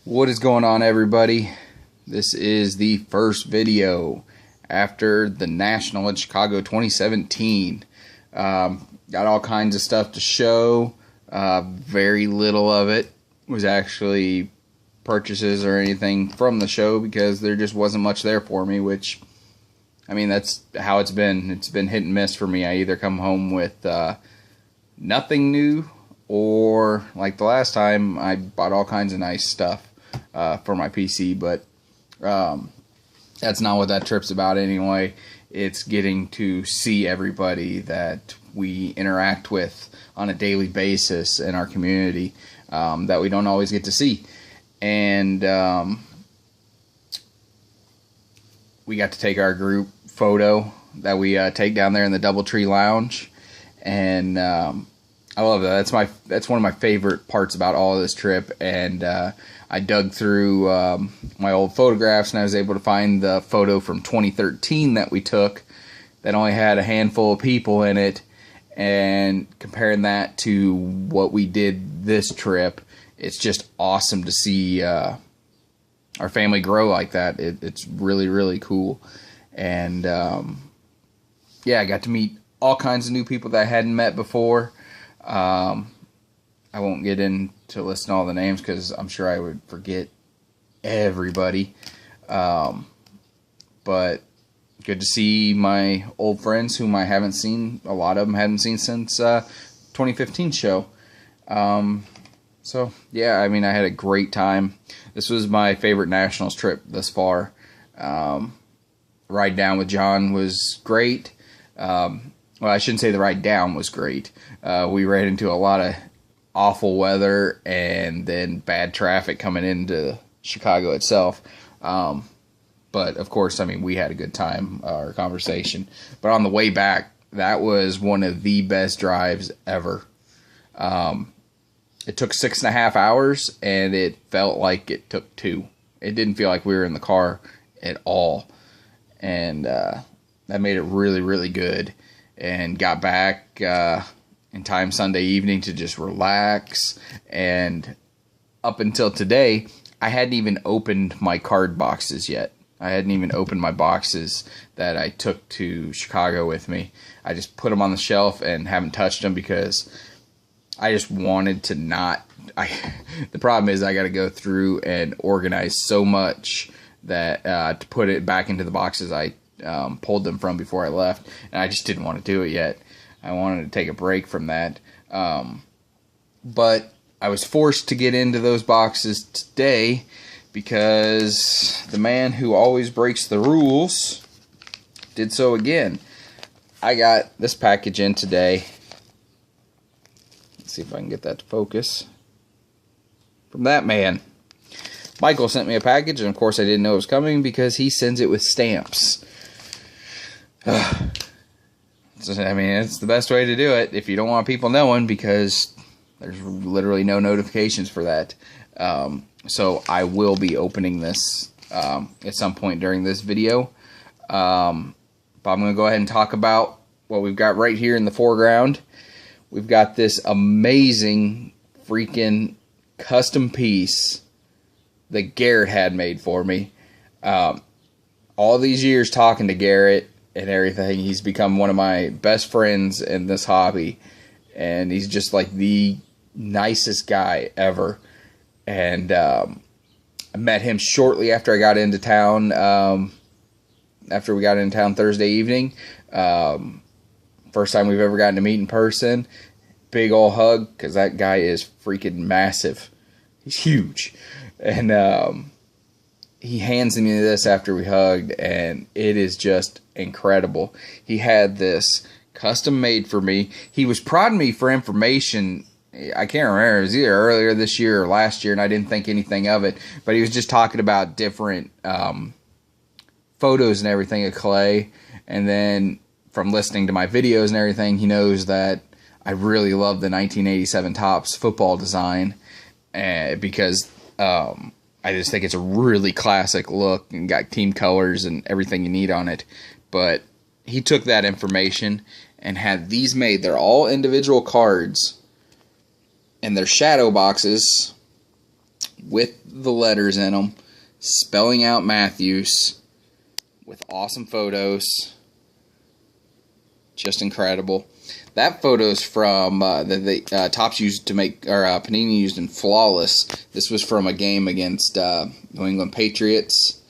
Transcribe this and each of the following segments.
What is going on, everybody? This is the first video after the National in Chicago 2017. Got all kinds of stuff to show. Very little of it was actually purchases or anything from the show because there just wasn't much there for me, which, I mean, that's how it's been. It's been hit and miss for me. I either come home with nothing new, or like the last time, I bought all kinds of nice stuff for my PC, but that's not what that trip's about anyway. It's getting to see everybody that we interact with on a daily basis in our community that we don't always get to see. And we got to take our group photo that we take down there in the DoubleTree Lounge, and I love that. That's one of my favorite parts about all of this trip. And I dug through my old photographs, and I was able to find the photo from 2013 that we took that only had a handful of people in it, and comparing that to what we did this trip, it's just awesome to see our family grow like that. It's really, really cool. And yeah, I got to meet all kinds of new people that I hadn't met before. I won't get into listing all the names because I'm sure I would forget everybody. But good to see my old friends whom I haven't seen. A lot of them hadn't seen since 2015 show. So yeah, I mean, I had a great time. This was my favorite Nationals trip thus far. Ride down with John was great. Well, I shouldn't say the ride down was great. We ran into a lot of awful weather and then bad traffic coming into Chicago itself. But of course, I mean, we had a good time, our conversation. But on the way back, that was one of the best drives ever. It took 6.5 hours, and it felt like it took 2. It didn't feel like we were in the car at all. And that made it really, really good. And got back in time Sunday evening to just relax. And up until today, I hadn't even opened my card boxes yet. I hadn't even opened my boxes that I took to Chicago with me. I just put them on the shelf and haven't touched them because I just wanted to not. The problem is I got to go through and organize so much that to put it back into the boxes I pulled them from before I left, and I just didn't want to do it yet. I wanted to take a break from that, but I was forced to get into those boxes today because the man who always breaks the rules did so again. I got this package in today. Let's see if I can get that to focus. From that man. Michael sent me a package, and of course I didn't know it was coming because he sends it with stamps. I mean, it's the best way to do it if you don't want people knowing, because there's literally no notifications for that. So I will be opening this at some point during this video. But I'm going to go ahead and talk about what we've got right here in the foreground. We've got this amazing freaking custom piece that Garrett had made for me. All these years talking to Garrett and everything, he's become one of my best friends in this hobby, and he's just like the nicest guy ever. And I met him shortly after I got into town, after we got into town Thursday evening. First time we've ever gotten to meet in person. Big ol' hug, because that guy is freaking massive. He's huge. And he hands me this after we hugged, and it is just incredible. He had this custom made for me. He was prodding me for information. I can't remember. It was either earlier this year or last year, and I didn't think anything of it. But he was just talking about different photos and everything of Clay. And then from listening to my videos and everything, he knows that I really love the 1987 Topps football design, because I just think it's a really classic look and got team colors and everything you need on it. But he took that information and had these made. They're all individual cards, and they're shadow boxes with the letters in them, spelling out Matthews with awesome photos. Just incredible. That photo's from the Topps used to make, or Panini used in Flawless. This was from a game against New England Patriots.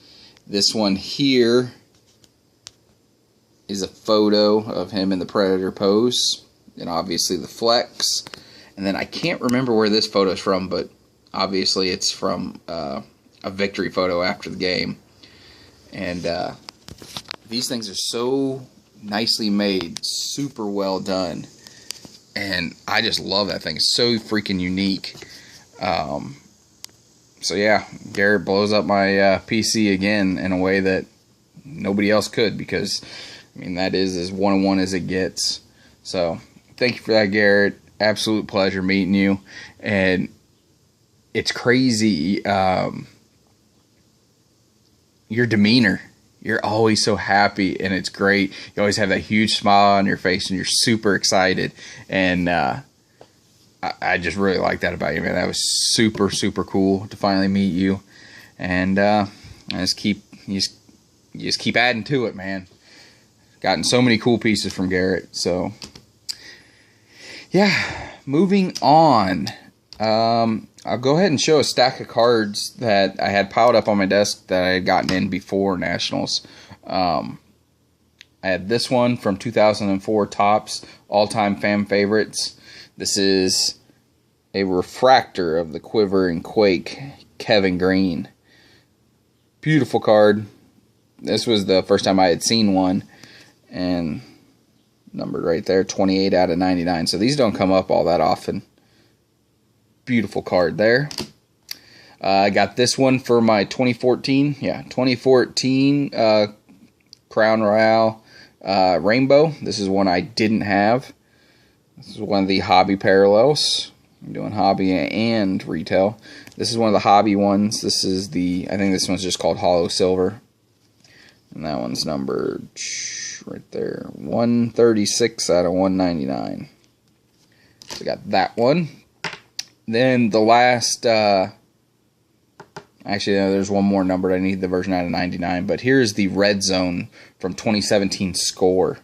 This one here is a photo of him in the Predator pose, and obviously the flex. And then I can't remember where this photo is from, but obviously it's from a victory photo after the game. And these things are so nicely made, super well done, and I just love that thing. It's so freaking unique. So yeah, Garrett blows up my PC again in a way that nobody else could, because I mean, that is as one-on-one as it gets. So thank you for that, Garrett. Absolute pleasure meeting you. And it's crazy, your demeanor. You're always so happy, and it's great. You always have that huge smile on your face, and you're super excited. And I just really like that about you, man. That was super, super cool to finally meet you. And you just keep adding to it, man. Gotten so many cool pieces from Garrett. So yeah, moving on. I'll go ahead and show a stack of cards that I had piled up on my desk that I had gotten in before Nationals. I had this one from 2004 Topps, all-time fan favorites. This is a refractor of the Quiver and Quake, Kevin Green. Beautiful card. This was the first time I had seen one, and numbered right there, 28 out of 99. So these don't come up all that often. Beautiful card there. I got this one for my 2014. Yeah, 2014 Crown Royale Rainbow. This is one I didn't have. This is one of the hobby parallels. I'm doing hobby and retail. This is one of the hobby ones. This is the, I think this one's just called Hollow Silver. And that one's numbered right there, 136 out of 199. So I got that one. Then the last, actually no, there's one more numbered. I need the version out of 99. But here's the Red Zone from 2017 Score.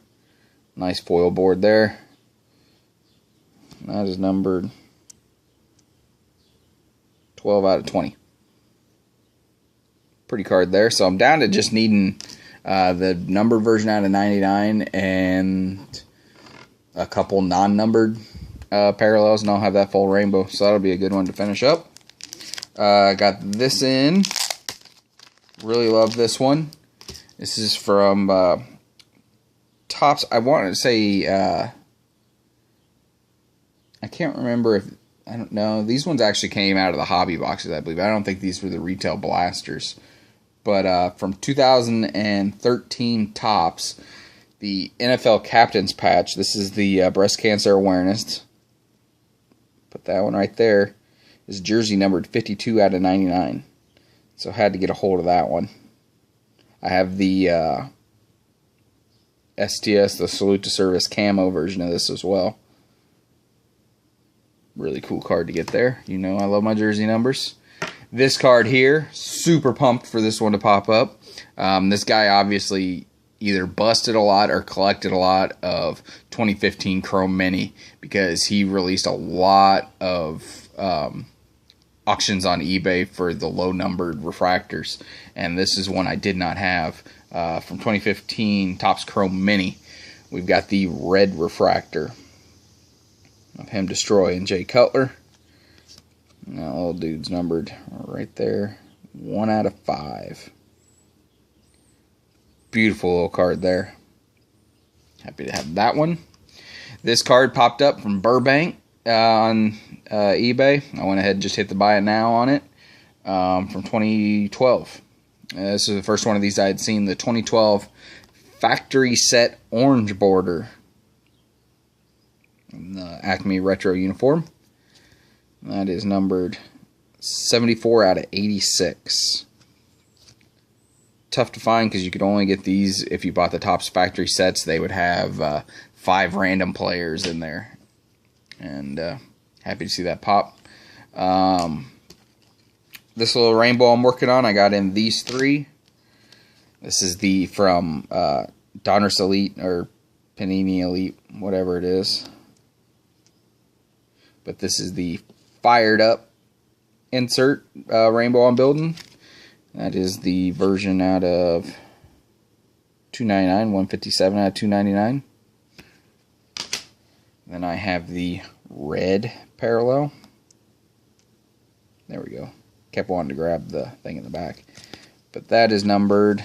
Nice foil board there. That is numbered 12 out of 20. Pretty card there. So I'm down to just needing the numbered version out of 99 and a couple non-numbered parallels, and I'll have that full rainbow, so that'll be a good one to finish up. Got this in. Really love this one. This is from Topps. I wanted to say, I can't remember if, I don't know. These ones actually came out of the hobby boxes, I believe. I don't think these were the retail blasters. But from 2013 Topps, the NFL Captain's Patch. This is the breast cancer awareness. Put that one right there. Is jersey numbered 52 out of 99. So I had to get a hold of that one. I have the STS, the Salute to Service camo version of this as well. Really cool card to get there. You know I love my jersey numbers. This card here, super pumped for this one to pop up. This guy obviously either busted a lot or collected a lot of 2015 Chrome Mini, because he released a lot of auctions on eBay for the low-numbered refractors, and this is one I did not have. From 2015 Topps Chrome Mini, we've got the red refractor of him destroying Jay Cutler. That little dude's numbered right there, 1 out of 5. Beautiful little card there. Happy to have that one. This card popped up from Burbank on eBay. I went ahead and just hit the buy it now on it, from 2012. This is the first one of these I had seen, the 2012 factory set orange border. The Acme Retro uniform. That is numbered 74 out of 86. Tough to find because you could only get these if you bought the Topps factory sets. They would have 5 random players in there. And happy to see that pop. this little rainbow I'm working on, I got in these three. This is the from Donruss Elite or Panini Elite, whatever it is. But this is the fired up insert rainbow I'm building. That is the version out of 299, 157 out of 299. Then I have the red parallel. There we go. Kept wanting to grab the thing in the back. But that is numbered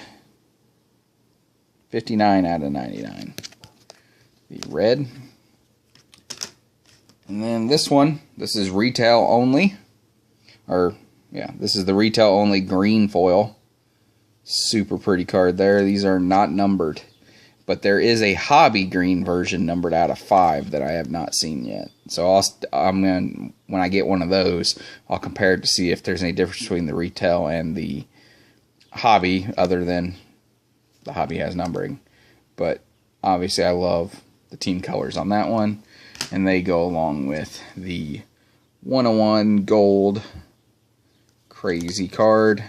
59 out of 99. The red. And then this one, this is retail only. Or, yeah, this is the retail only green foil. Super pretty card there. These are not numbered. But there is a hobby green version numbered out of 5 that I have not seen yet. So I'm gonna, when I get one of those, I'll compare it to see if there's any difference between the retail and the hobby, other than the hobby has numbering. But obviously I love the team colors on that one, and they go along with the 101 gold crazy card.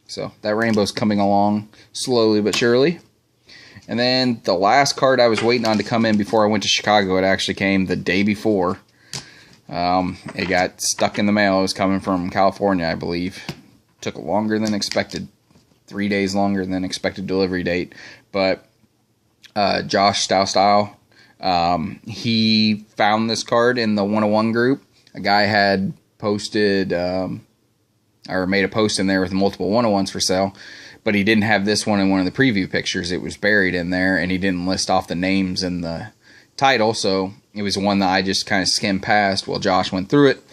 So that rainbow's coming along slowly but surely. And then the last card I was waiting on to come in before I went to Chicago, it actually came the day before. It got stuck in the mail. It was coming from California, I believe. Took longer than expected. 3 days longer than expected delivery date. But Josh Style, he found this card in the 101 group. A guy had posted, or made a post in there with multiple 101s for sale. But he didn't have this one in one of the preview pictures. It was buried in there, and he didn't list off the names in the title. So it was one that I just kind of skimmed past. Well, Josh went through it,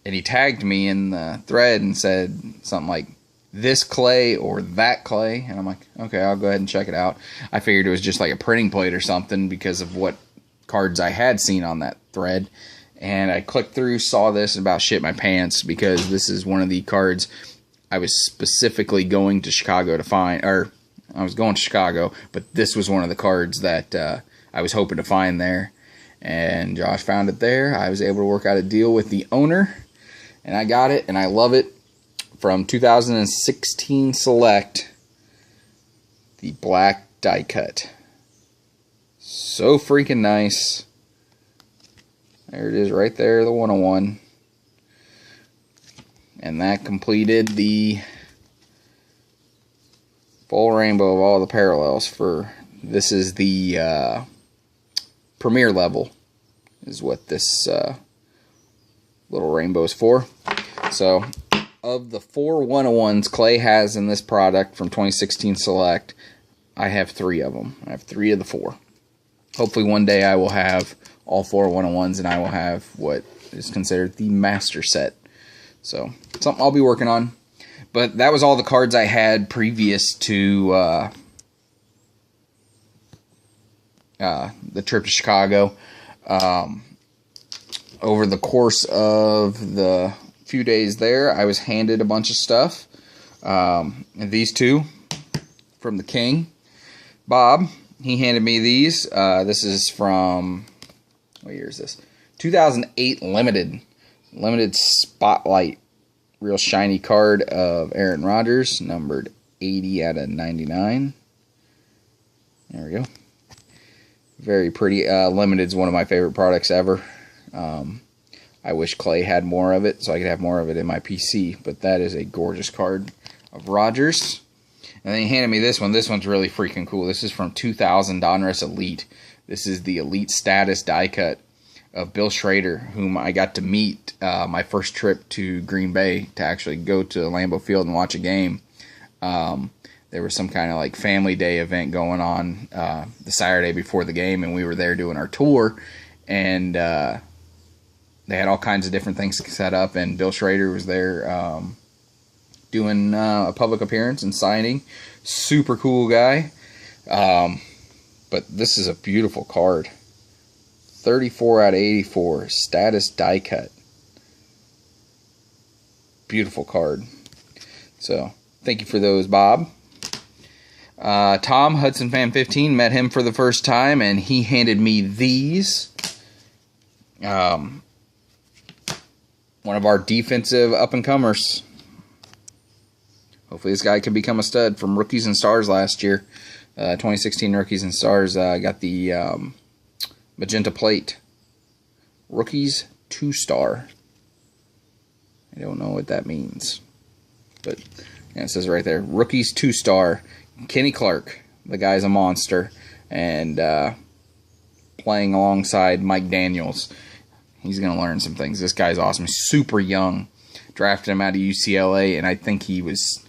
and he tagged me in the thread and said something like, this clay or that clay. And I'm like, okay, I'll go ahead and check it out. I figured it was just like a printing plate or something because of what cards I had seen on that thread. And I clicked through, saw this, and about shit my pants, because this is one of the cards I was specifically going to Chicago to find, or I was going to Chicago, but this was one of the cards that I was hoping to find there. And Josh found it there. I was able to work out a deal with the owner, and I got it, and I love it. From 2016 Select, the black die cut. So freaking nice. There it is right there, the 101. And that completed the full rainbow of all the parallels for, this is the premier level, is what this little rainbow is for. So, of the 4 101s Clay has in this product from 2016 Select, I have 3 of them. I have 3 of the 4. Hopefully one day I will have all 4 101s, and I will have what is considered the master set. So, something I'll be working on. But that was all the cards I had previous to the trip to Chicago. Over the course of the few days there, I was handed a bunch of stuff. And these two from the King, Bob, he handed me these. This is from, what year is this? 2008 Limited Spotlight. Real shiny card of Aaron Rodgers, numbered 80 out of 99. There we go. Very pretty. Limited is one of my favorite products ever. I wish Clay had more of it so I could have more of it in my PC. But that is a gorgeous card of Rodgers. And then he handed me this one. This one's really freaking cool. This is from 2000 Donruss Elite. This is the Elite Status die cut of Bill Schrader, whom I got to meet my first trip to Green Bay to actually go to Lambeau Field and watch a game. There was some kind of like family day event going on the Saturday before the game, and we were there doing our tour, and they had all kinds of different things set up, and Bill Schrader was there doing a public appearance and signing. Super cool guy. But this is a beautiful card. 34 out of 84. Status die cut. Beautiful card. So, thank you for those, Bob. Tom, Hudson Fan 15, met him for the first time, and he handed me these. one of our defensive up-and-comers. Hopefully this guy can become a stud from Rookies and Stars last year. 2016 Rookies and Stars got the magenta plate. Rookies 2-star. I don't know what that means. But yeah, it says right there. Rookies 2-star. Kenny Clark. The guy's a monster. And playing alongside Mike Daniels. He's going to learn some things. This guy's awesome. He's super young. Drafted him out of UCLA, and I think he was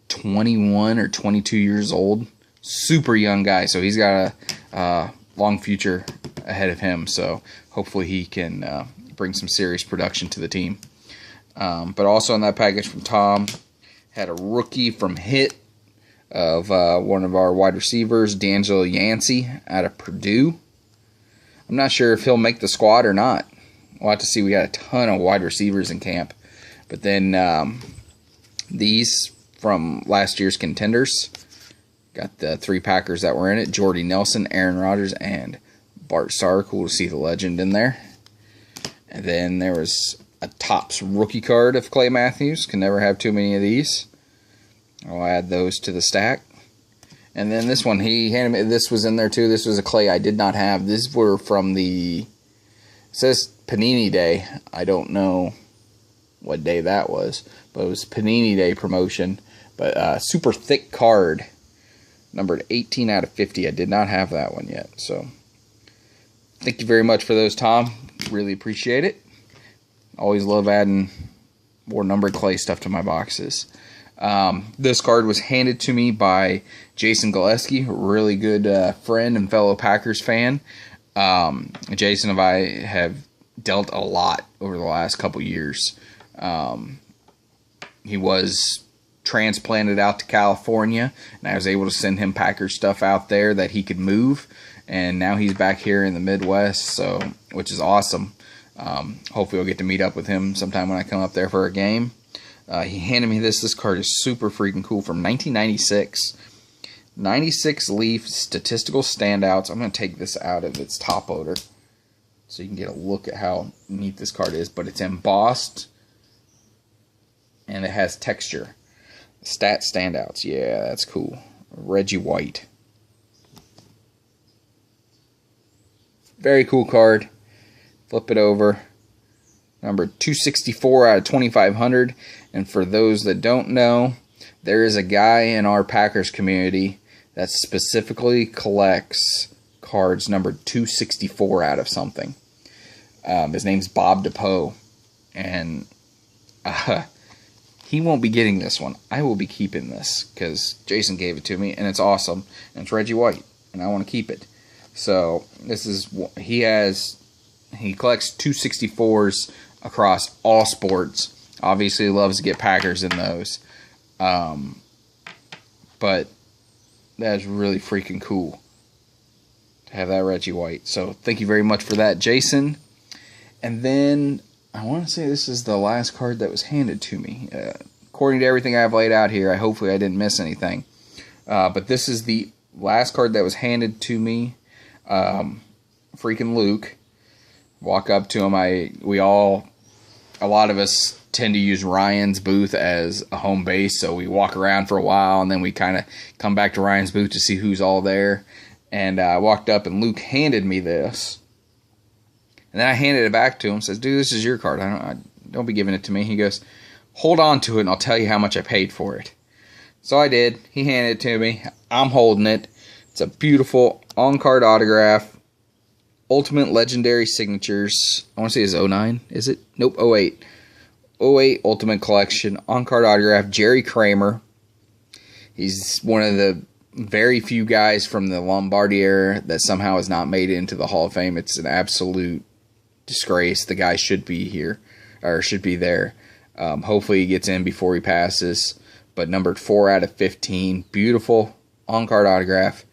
21 or 22 years old. Super young guy, so he's got a long future ahead of him. So hopefully he can bring some serious production to the team. But also in that package from Tom, had a rookie from Hit of one of our wide receivers, D'Angelo Yancey out of Purdue. I'm not sure if he'll make the squad or not. We'll have to see. We got a ton of wide receivers in camp. But then these from last year's contenders. Got the 3 Packers that were in it. Jordy Nelson, Aaron Rodgers, and Bart Starr. Cool to see the legend in there. And then there was a Topps rookie card of Clay Matthews. Can never have too many of these. I'll add those to the stack. And then this one, he handed me, this was in there too. This was a Clay I did not have. These were from the, it says Panini Day. I don't know what day that was, but it was Panini Day promotion. But super thick card, numbered 18 out of 50. I did not have that one yet. So thank you very much for those, Tom. Really appreciate it. Always love adding more numbered Clay stuff to my boxes. This card was handed to me by Jason Gillespie, a really good friend and fellow Packers fan. Jason and I have dealt a lot over the last couple years. He was transplanted out to California, and I was able to send him Packers stuff out there that he could move. And now he's back here in the Midwest, so which is awesome. Hopefully we'll get to meet up with him sometime when I come up there for a game. He handed me this. This card is super freaking cool from 1996. 96 Leaf Statistical Standouts. I'm going to take this out of its top loader so you can get a look at how neat this card is. But it's embossed and it has texture. Stat Standouts. Yeah, that's cool. Reggie White. Very cool card. Flip it over. Number 264 out of 2,500. And for those that don't know, there is a guy in our Packers community that specifically collects cards numbered 264 out of something. His name's Bob DePoe. And he won't be getting this one. I will be keeping this because Jason gave it to me. And it's awesome. And it's Reggie White. And I want to keep it. So this is, he collects 264s across all sports. Obviously loves to get Packers in those. But that's really freaking cool to have that Reggie White. So thank you very much for that, Jason. And then I want to say this is the last card that was handed to me. According to everything I've laid out here, hopefully I didn't miss anything. But this is the last card that was handed to me. Freaking Luke. Walk up to him. A lot of us tend to use Ryan's booth as a home base, so we walk around for a while, and then we kind of come back to Ryan's booth to see who's all there. And I walked up, and Luke handed me this. And then I handed it back to him, says, dude, this is your card. Don't be giving it to me. He goes, hold on to it, and I'll tell you how much I paid for it. So I did. He handed it to me. I'm holding it. It's a beautiful on-card autograph. Ultimate Legendary Signatures. I want to say it's 09. Is it? Nope, 08. 08 Ultimate Collection. On-card autograph. Jerry Kramer. He's one of the very few guys from the Lombardi era that somehow has not made it into the Hall of Fame. It's an absolute disgrace. The guy should be here. Or should be there. Hopefully he gets in before he passes. But numbered 4 out of 15. Beautiful on-card autograph.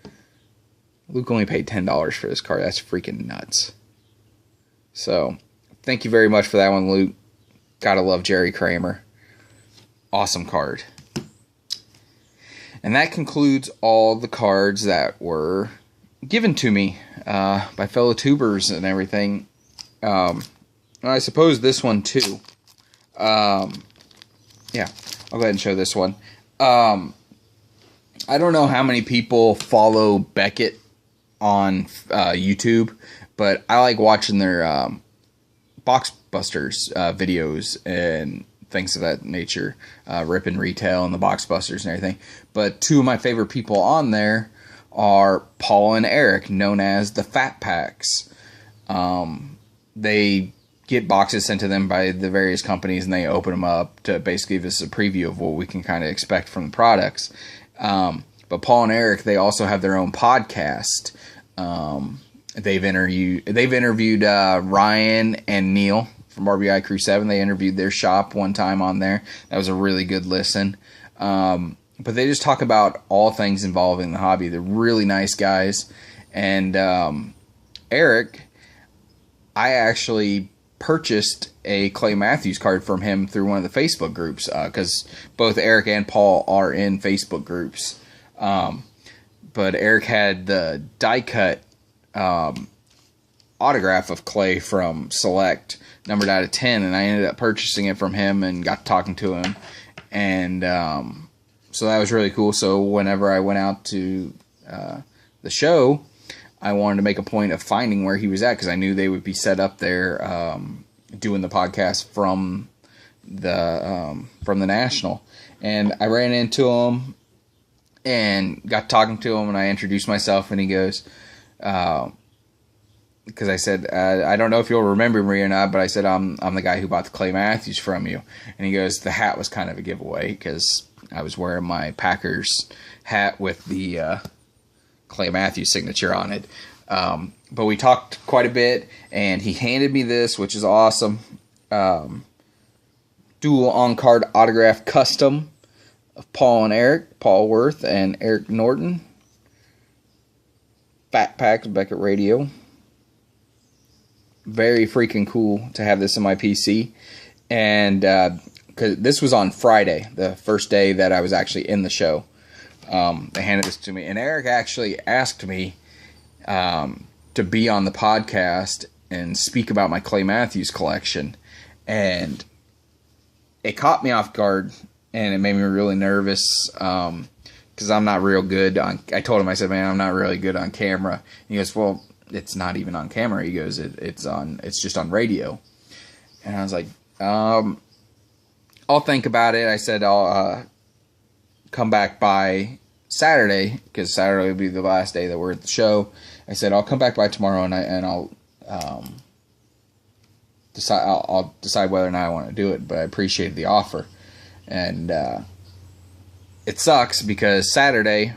Luke only paid $10 for this card. That's freaking nuts. So, thank you very much for that one, Luke. Gotta love Jerry Kramer. Awesome card. And that concludes all the cards that were given to me by fellow tubers and everything. And I suppose this one too. Yeah, I'll go ahead and show this one. I don't know how many people follow Beckett on YouTube, but I like watching their Box Busters videos and things of that nature, ripping retail and the Box Busters and everything. But two of my favorite people on there are Paul and Eric, known as the Fat Packs. They get boxes sent to them by the various companies, and they open them up to basically give us a preview of what we can kind of expect from the products. But Paul and Eric, they also have their own podcast. They've interviewed Ryan and Neil from RBI Crew 7. They interviewed their shop one time on there. That was a really good listen. But they just talk about all things involving the hobby. They're really nice guys. And Eric, I actually purchased a Clay Matthews card from him through one of the Facebook groups, because both Eric and Paul are in Facebook groups. But Eric had the die cut autograph of Clay from Select, numbered out of 10, and I ended up purchasing it from him and got talking to him. And so that was really cool. So whenever I went out to the show, I wanted to make a point of finding where he was at, because I knew they would be set up there doing the podcast from the National. And I ran into him and got talking to him, and I introduced myself, and he goes, because I said, I don't know if you'll remember me or not, but I said, I'm the guy who bought the Clay Matthews from you. And he goes, the hat was kind of a giveaway, because I was wearing my Packers hat with the Clay Matthews signature on it. But we talked quite a bit, and he handed me this, which is awesome. Dual on-card autograph custom of Paul and Eric, Paul Worth and Eric Norton. Fat Packs Beckett Radio. Very freaking cool to have this in my PC. And cause this was on Friday, the first day that I was actually in the show. They handed this to me, and Eric actually asked me to be on the podcast and speak about my Clay Matthews collection, and it caught me off guard, and it made me really nervous because I'm not real good on. I told him, I said, "Man, I'm not really good on camera." And he goes, "Well, it's not even on camera." He goes, "It's just on radio," and I was like, "I'll think about it." I said, "I'll come back by Saturday, because Saturday will be the last day that we're at the show." I said, "I'll come back by tomorrow, and I'll decide whether or not I want to do it." But I appreciated the offer, and it sucks because Saturday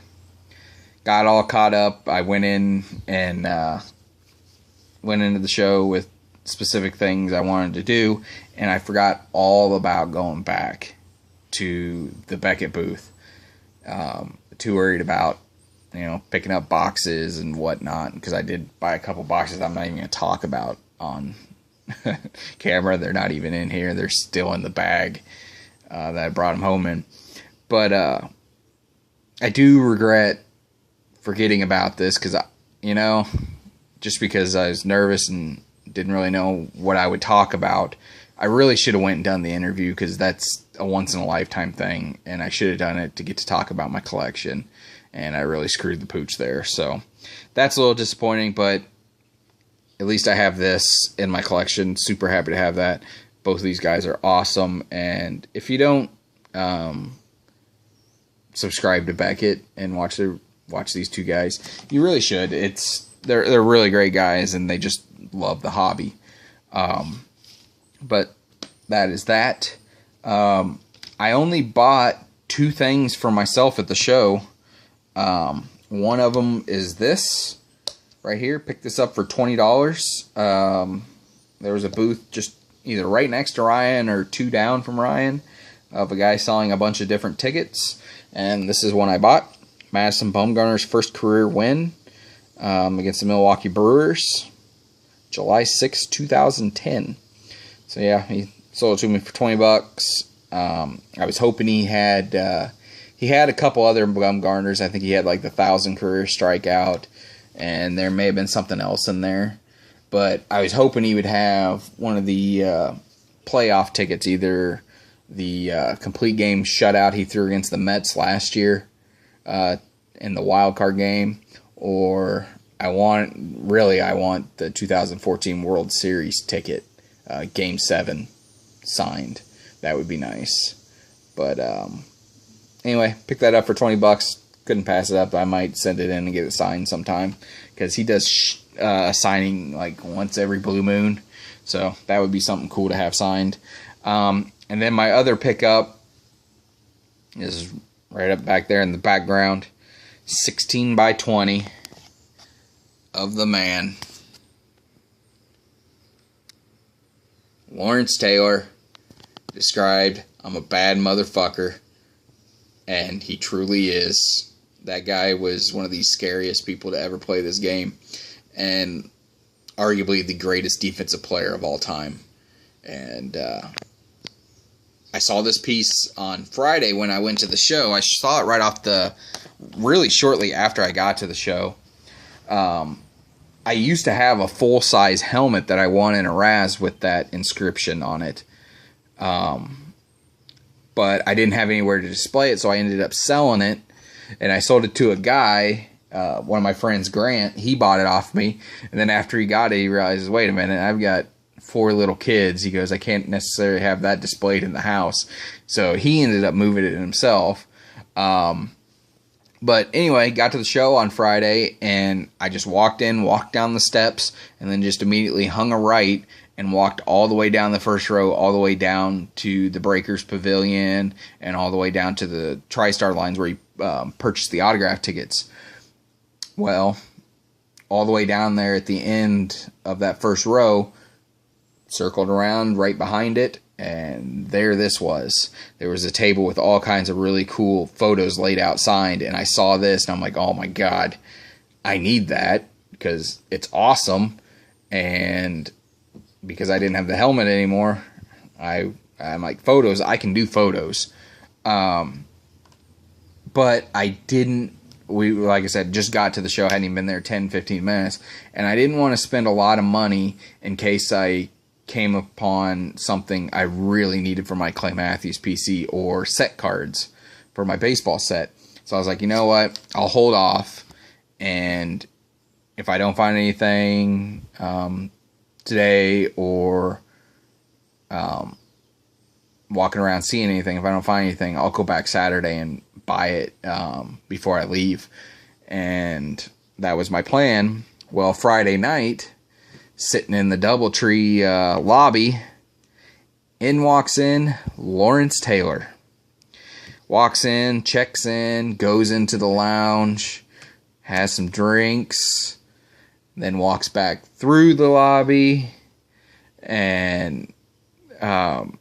got all caught up. I went in and went into the show with specific things I wanted to do, and I forgot all about going back to the Beckett booth. Too worried about, picking up boxes and whatnot, because I did buy a couple boxes I'm not even going to talk about on camera. They're not even in here. They're still in the bag that I brought them home in. But I do regret forgetting about this, because, just because I was nervous and didn't really know what I would talk about. I really should have went and done the interview, because that's a once-in-a-lifetime thing, and I should have done it to get to talk about my collection, and I really screwed the pooch there. So that's a little disappointing, but at least I have this in my collection. Super happy to have that. Both of these guys are awesome, and if you don't subscribe to Beckett and watch these two guys, you really should. They're really great guys, and they just love the hobby. But that is that. I only bought 2 things for myself at the show. One of them is this right here. Picked this up for $20. There was a booth just either right next to Ryan or 2 down from Ryan of a guy selling a bunch of different tickets. And this is one I bought. Madison Bumgarner's first career win against the Milwaukee Brewers. July 6, 2010. So yeah, he sold it to me for $20. I was hoping he had a couple other Bumgarners. I think he had like the 1,000 career strikeout, and there may have been something else in there. but I was hoping he would have one of the playoff tickets, either the complete game shutout he threw against the Mets last year in the wild card game, or I want the 2014 World Series ticket, Game 7, signed. That would be nice. But anyway, picked that up for $20. Couldn't pass it up. I might send it in and get it signed sometime, because he does signing like once every blue moon. So that would be something cool to have signed. And then my other pickup is right up back there in the background. 16 by 20 of the man, Lawrence Taylor, described, I'm a bad motherfucker, and he truly is. That guy was one of the scariest people to ever play this game, and arguably the greatest defensive player of all time. And I saw this piece on Friday when I went to the show. I saw it right off really shortly after I got to the show. I used to have a full-size helmet that I won in a Raz with that inscription on it. But I didn't have anywhere to display it, so I ended up selling it. And I sold it to a guy, one of my friends, Grant. He bought it off me. And then after he got it, he realizes, wait a minute, I've got 4 little kids. He goes, I can't necessarily have that displayed in the house. So he ended up moving it himself. But anyway, got to the show on Friday, and I just walked down the steps, and then just immediately hung a right and walked all the way down the first row, all the way down to the Breakers Pavilion, and all the way down to the TriStar lines where you purchased the autograph tickets. Well, all the way down there at the end of that first row, circled around right behind it, and there this was. There was a table with all kinds of really cool photos laid out, signed, and I saw this, and I'm like, oh my god, I need that, because it's awesome. And because I didn't have the helmet anymore, I'm like, photos, I can do photos. But I didn't, like I said, just got to the show, hadn't even been there 10-15 minutes, and I didn't want to spend a lot of money in case I came upon something I really needed for my Clay Matthews PC, or set cards for my baseball set. So I was like, you know what, I'll hold off, and if I don't find anything today, or walking around seeing anything, if I don't find anything, I'll go back Saturday and buy it before I leave. And that was my plan. Well, Friday night, sitting in the DoubleTree lobby, in walks in Lawrence Taylor. Walks in, checks in, goes into the lounge, has some drinks, then walks back through the lobby, and I'm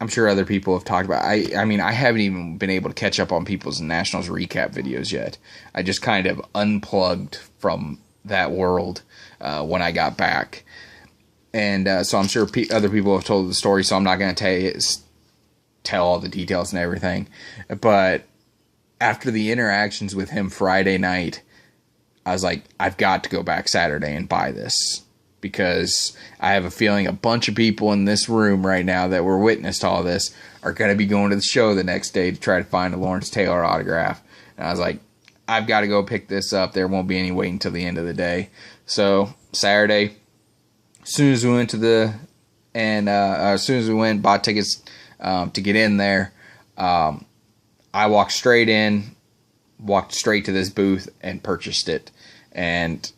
sure other people have talked about it. I mean, I haven't even been able to catch up on people's Nationals recap videos yet. I just kind of unplugged from that world when I got back. And so I'm sure other people have told the story, so I'm not going to tell all the details and everything. But after the interactions with him Friday night, I was like, I've got to go back Saturday and buy this, because I have a feeling a bunch of people in this room right now that were witness to all this are going to be going to the show the next day to try to find a Lawrence Taylor autograph. And I was like, I've got to go pick this up. There won't be any waiting until the end of the day. So Saturday, as soon as we went bought tickets to get in there, I walked straight to this booth and purchased it. And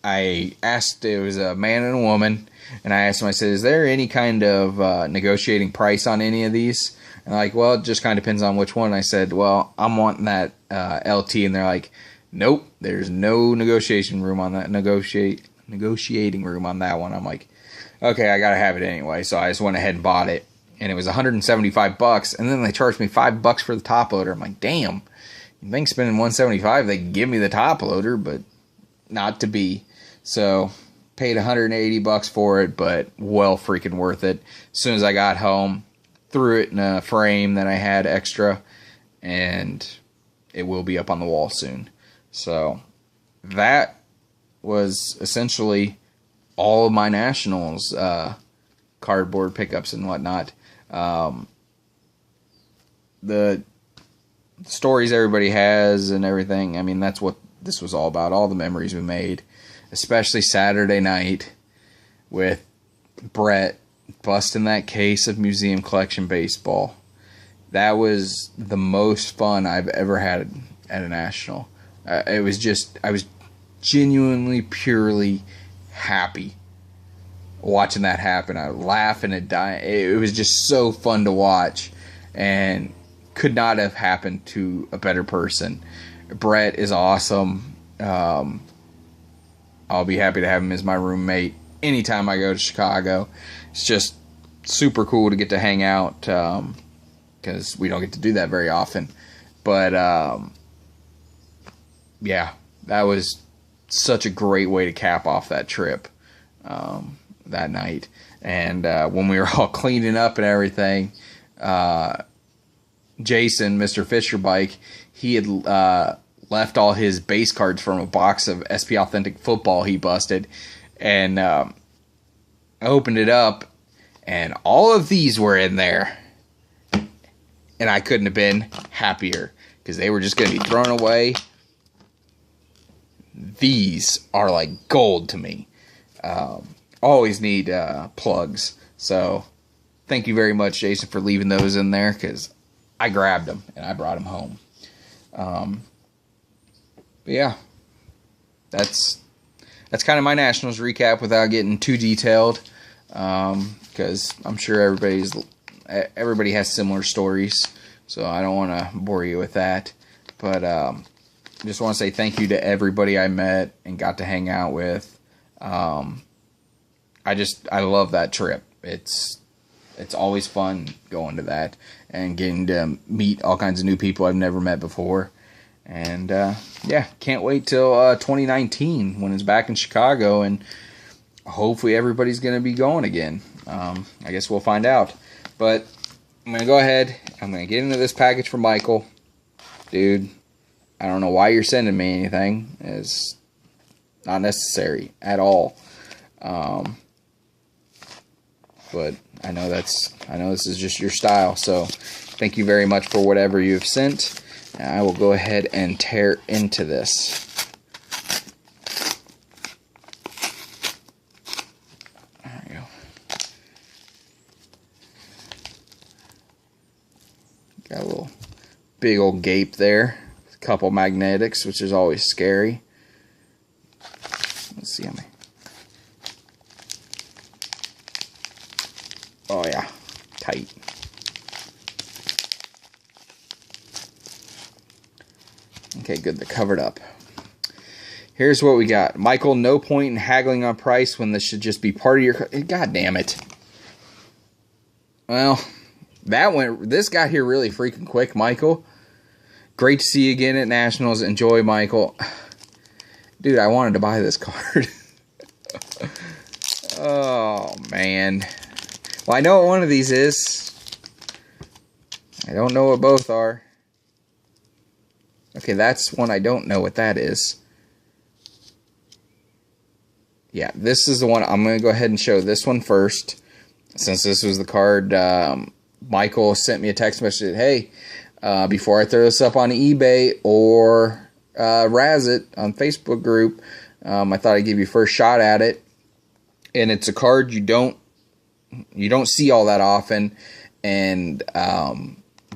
I asked, it was a man and a woman, and I asked them, I said, is there any kind of negotiating price on any of these? And they're like, well, it just kind of depends on which one. I said, well, I'm wanting that LT, and they're like, nope, there's no negotiating room on that one. I'm like, okay, I gotta have it anyway. So I just went ahead and bought it, and it was $175, and then they charged me $5 for the top loader. I'm like, damn, you think spending $175 they can give me the top loader, but not to be. So paid $180 for it, but well freaking worth it. As soon as I got home, threw it in a frame that I had extra, and it will be up on the wall soon. So that was essentially all of my Nationals cardboard pickups and whatnot. The stories everybody has and everything, I mean, that's what this was all about. All the memories we made, especially Saturday night with Brett busting that case of museum collection baseball. That was the most fun I've ever had at a National. I was genuinely, purely happy watching that happen. I was laughing and dying. It was just so fun to watch, and could not have happened to a better person. Brett is awesome. I'll be happy to have him as my roommate anytime I go to Chicago. It's just super cool to get to hang out, because we don't get to do that very often. But yeah, that was such a great way to cap off that trip that night. And when we were all cleaning up and everything, Jason, Mr. Fisher Bike, he had left all his base cards from a box of SP Authentic Football he busted. And I opened it up, and all of these were in there. And I couldn't have been happier, because they were just going to be thrown away. These are like gold to me. Always need plugs. So thank you very much, Jason, for leaving those in there, because I grabbed them and I brought them home. But yeah, that's kind of my Nationals recap without getting too detailed, because I'm sure everybody has similar stories, so I don't want to bore you with that. But just want to say thank you to everybody I met and got to hang out with. I love that trip. It's always fun going to that and getting to meet all kinds of new people I've never met before. And yeah, can't wait till 2019 when it's back in Chicago, and hopefully everybody's going to be going again. I guess we'll find out. But I'm going to go ahead. I'm going to get into this package from Michael. Dude, I don't know why you're sending me anything. It's not necessary at all. But I know this is just your style. So thank you very much for whatever you've sent. And I will go ahead and tear into this. There we go. Got a little big old gape there. A couple magnetics, which is always scary. Let's see how many. Oh yeah, tight. Okay, good, they're covered up. Here's what we got. Michael, no point in haggling on price when this should just be part of your... God damn it. Well, this got here really freaking quick, Michael. Great to see you again at Nationals. Enjoy, Michael. Dude, I wanted to buy this card. Oh, man. Well, I know what one of these is. I don't know what both are. Okay, that's one I don't know what that is. Yeah, this is the one. I'm going to go ahead and show this one first. Since this was the card, Michael sent me a text message. Hey, before I throw this up on eBay or Razz it on Facebook group, I thought I'd give you first shot at it. And it's a card you don't see all that often, and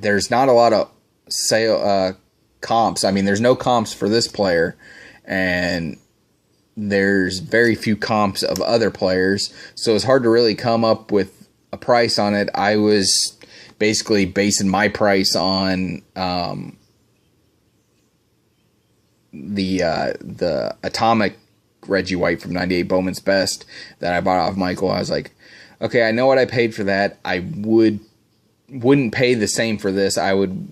there's not a lot of comps. I mean, there's no comps for this player, and there's very few comps of other players, so it's hard to really come up with a price on it. I was basically basing my price on the Atomic Reggie White from 98 Bowman's Best that I bought off Michael. I was like, okay, I know what I paid for that. I wouldn't pay the same for this. I would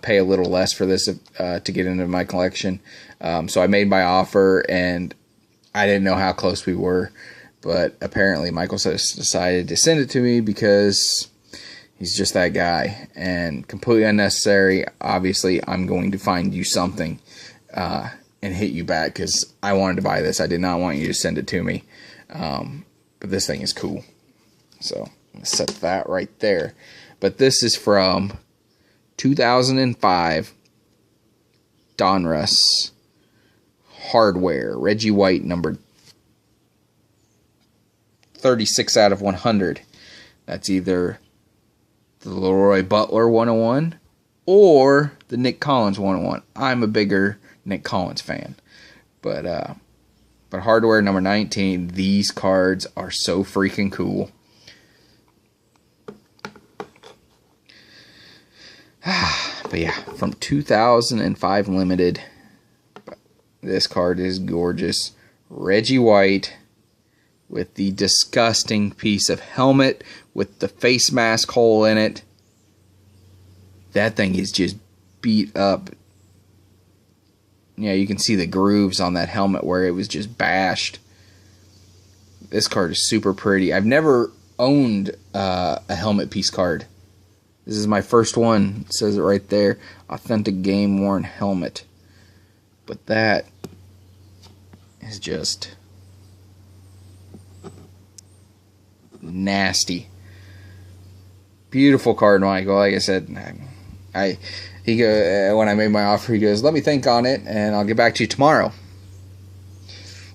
pay a little less for this to get into my collection. So I made my offer, and I didn't know how close we were, but apparently Michael decided to send it to me because he's just that guy, and completely unnecessary. Obviously, I'm going to find you something and hit you back because I wanted to buy this. I did not want you to send it to me. But this thing is cool. So I'm going to set that right there. But this is from 2005 Donruss Hardware. Reggie White, number 36 out of 100. That's either the Leroy Butler 101 or the Nick Collins 101. I'm a bigger Nick Collins fan. But Hardware number 19, these cards are so freaking cool. But yeah, from 2005 Limited. This card is gorgeous. Reggie White with the disgusting piece of helmet with the face mask hole in it. That thing is just beat up. Yeah, you can see the grooves on that helmet where it was just bashed. This card is super pretty. I've never owned a helmet piece card. This is my first one. It says it right there. Authentic game worn helmet. But that is just nasty. Beautiful card, Michael. Like I said, when I made my offer, he goes, "Let me think on it, and I'll get back to you tomorrow."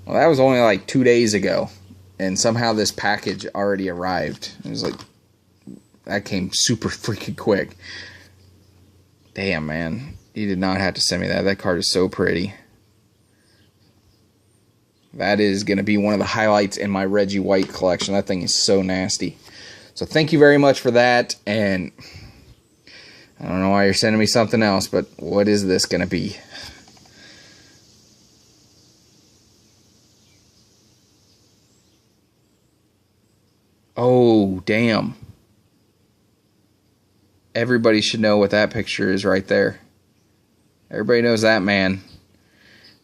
Well, that was only like 2 days ago, and somehow this package already arrived. It was like, that came super freaking quick. Damn, man. You did not have to send me that. That card is so pretty. That is going to be one of the highlights in my Reggie White collection. That thing is so nasty. So thank you very much for that. And I don't know why you're sending me something else, but what is this going to be? Oh, damn. Everybody should know what that picture is right there. Everybody knows that man.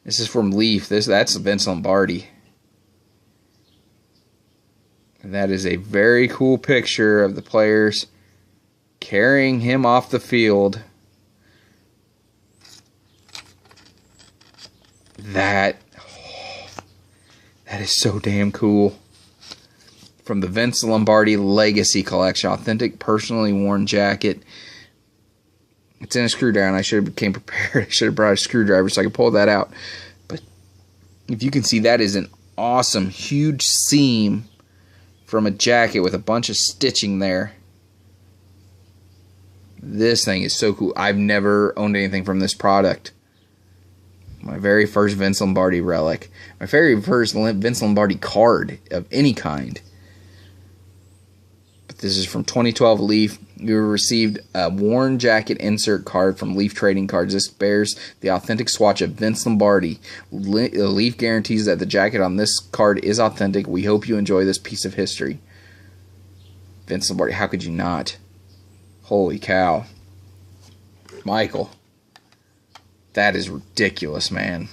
This is from Leaf. That's Vince Lombardi. And that is a very cool picture of the players carrying him off the field. That is so damn cool. From the Vince Lombardi Legacy Collection. Authentic, personally worn jacket. It's in a screwdriver, and I should have came prepared. I should have brought a screwdriver so I could pull that out. But if you can see, that is an awesome, huge seam from a jacket with a bunch of stitching there. This thing is so cool. I've never owned anything from this product. My very first Vince Lombardi relic. My very first Vince Lombardi card of any kind. But this is from 2012 Leaf. You received a worn jacket insert card from Leaf Trading Cards. This bears the authentic swatch of Vince Lombardi. Leaf guarantees that the jacket on this card is authentic. We hope you enjoy this piece of history. Vince Lombardi, how could you not? Holy cow. Michael, that is ridiculous, man.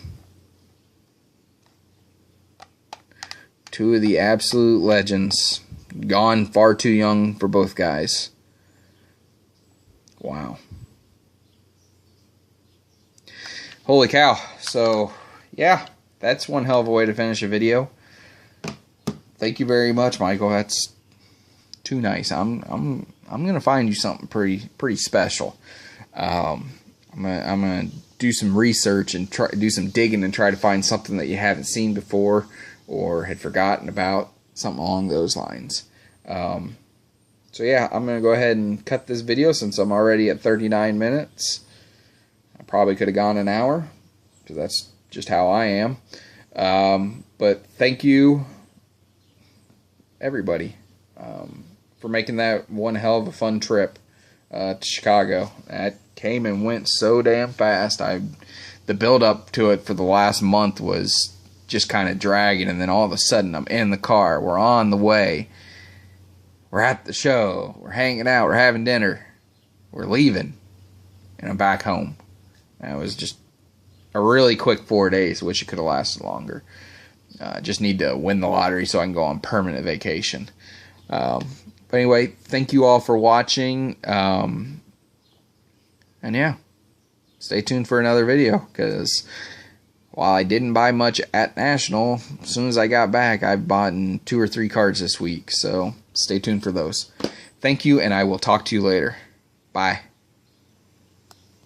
Two of the absolute legends. Gone far too young for both guys. Wow. Holy cow. So, yeah, that's one hell of a way to finish a video. Thank you very much, Michael. That's too nice. I'm gonna find you something pretty special. I'm gonna do some research and do some digging and try to find something that you haven't seen before or had forgotten about, something along those lines. So yeah, I'm gonna go ahead and cut this video since I'm already at 39 minutes. I probably could have gone an hour because that's just how I am. But thank you, everybody, for making that one hell of a fun trip to Chicago. That came and went so damn fast. The build up to it for the last month was just kind of dragging, and then all of a sudden I'm in the car. We're on the way. We're at the show. We're hanging out. We're having dinner. We're leaving, and I'm back home. And it was just a really quick 4 days. Wish it could have lasted longer. Just need to win the lottery so I can go on permanent vacation. But anyway, thank you all for watching. And yeah, stay tuned for another video because while I didn't buy much at National, as soon as I got back, I've bought 2 or 3 cards this week. So stay tuned for those. Thank you, and I will talk to you later. Bye.